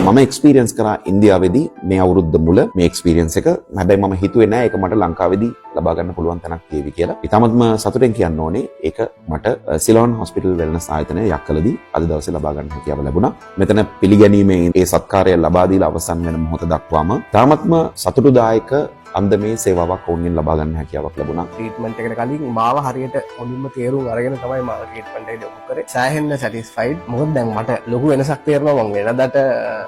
මම එක්ස්පීරියන්ස් කරා ඉන්දියාවේදී මේ අවුරුද්ද මුල මේ එක්ස්පීරියන්ස් එක. හැබැයි මම හිතුවේ නෑ ඒක මට ලංකාවේදී ලබා ගන්න පුළුවන් තැනක් තියෙවි කියලා. ඉතාමත්ම සතුටෙන් කියන්න ඕනේ ඒක මට සිලෝන් හොස්පිටල් වෙල්නස් ආයතනය යක්කලදී අද දවසේ ලබා ගන්න හැකියාව ලැබුණා. මෙතන පිළිගැනීමේ ඒ සත්කාරය ලබා දීලා අවසන් වෙන මොහොත දක්වාම ඉතාමත්ම සතුටුදායක අන්දමේ සේවාවක් ඔවුන්ගෙන් ලබා ගන්න හැකියාවක් ලැබුණා. ට්‍රීට්මන්ට් එකට කලින් මාව හරියට හොඳින්ම තේරුම් අරගෙන තමයි මාව ට්‍රීට්මන්ට් එකට යොමු කරේ. සෑහෙන්න සැටිස්ෆයිඩ්. මොකද දැන් මට ලොකු වෙනසක් තේරෙනවා මම වෙනදාට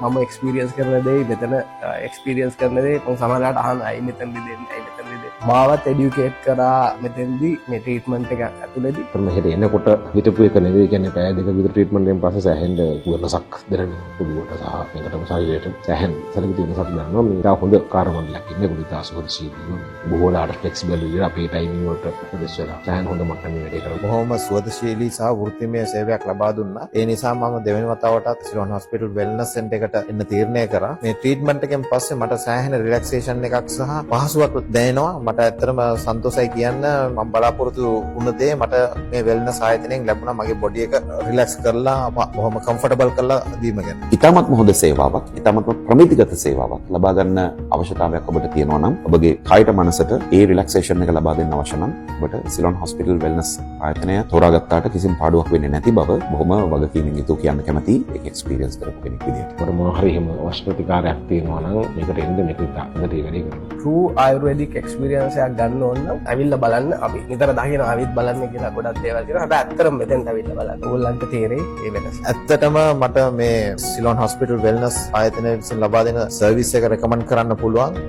මම එක්ස්පීරියන්ස් කරන දේ මෙතන එක්ස්පීරියන්ස් කරන දේ මම සමහරවිට අහන අය මෙතනදී දෙන්නේ අය මෙතනදී දෙන්නේ. මාවත් එඩියුකේට් කරා මෙතෙන්දී මේ ට්‍රීට්මන්ට් එක ඇතුළේදී. මෙහෙට එනකොට හිතපු එක නෙවෙයි කියන්නේ පැය දෙක විතර ට්‍රීට්මන්ට් එකෙන් පස්සේ සෑහෙන්න වෙනසක් දැනෙන පුදුවට සහ මේකටම ශරීරයට සෑහෙන සැලකිලි වෙනසක් දැනෙනවා. මේක හොඳ කාර්යමණ්ඩලයක් ඉන්නේ කුඩිතාස සුවදශීලීව බොහෝලාට ෆ්ලෙක්සිබල් විදිහට අපේ ටයිමින් වලට උදෙස් වෙලා සෑහෙන හොඳ මට්ටමේ වැඩේ කරනවා. බොහොම සුවදශීලී සහ වෘත්තිමය සේවයක් ලබා දුන්නා. ඒ නිසා මම දෙවෙනි වතාවටත් සිලෝන් හොස්පිටල් වෙල්නස් සෙන්ටර් එකට එන්න තීරණය කරා. මේ ට්‍රීට්මන්ට් එකෙන් පස්සේ මට සෑහෙන රිලැක්සේෂන් එකක් සහ පහසුවක් දැනෙනවා. මට ඇත්තටම සන්තෝෂයි කියන්න මම බලාපොරොත්තු වුණ දේ මට මේ වෙල්නස් ආයතනයෙන් ලැබුණා. මගේ බොඩි එක රිලැක්ස් කරලා බොහොම කම්ෆර්ටබල් කරලා දීම ගැන. ඉතාමත්ම හොඳ සේවාවක්, ඉතාමත්ම ප්‍රමිතිගත සේවාවක් ලබා ගන්න අවශ්‍යතාවයක් ඔබට තියෙනවා නම් ඔබගේ කායික මනසට ඒ රිලැක්සේෂන් එක ලබා දෙන්න අවශ්‍ය නම් ඔබට සිලෝන් හොස්පිටල් වෙල්නස් ආයතනය තෝරාගත්තාට කිසිම පාඩුවක් වෙන්නේ නැති බව බොහොම වගකීමෙන් යුතුව කියන්න කැමතියි. ඒක එක්ස්පීරියන්ස් කරපු කෙනෙක් විදිහට. මොන මොන හරි එහෙම අවශ්‍ය ප්‍රතිකාරයක් තියෙනවා නම් මේකට එන්න මේක ඉතාලට ඒ වැඩේ කරනවා. true ආයුර්වේදික් එක්ස්පීරියන්ස් එකක් ගන්න ඕන නම් ඇවිල්ලා බලන්න. අපි නිතර දකින ආවිත් බලන්න කියලා ගොඩක් දේවල් තියෙනවා. හැබැයි ඇත්තටම මෙතෙන්ට ඇවිල්ලා බලන්න. ඕගොල්ලන්ට තේරෙයි මේ වෙනස. ඇත්තටම මට මේ සිලෝන් හොස්පිටල් වෙල්නස් ආයතනය විසින් ලබා දෙන සර්විස් එක රෙකමන්ඩ් කරන්න පුළුවන්.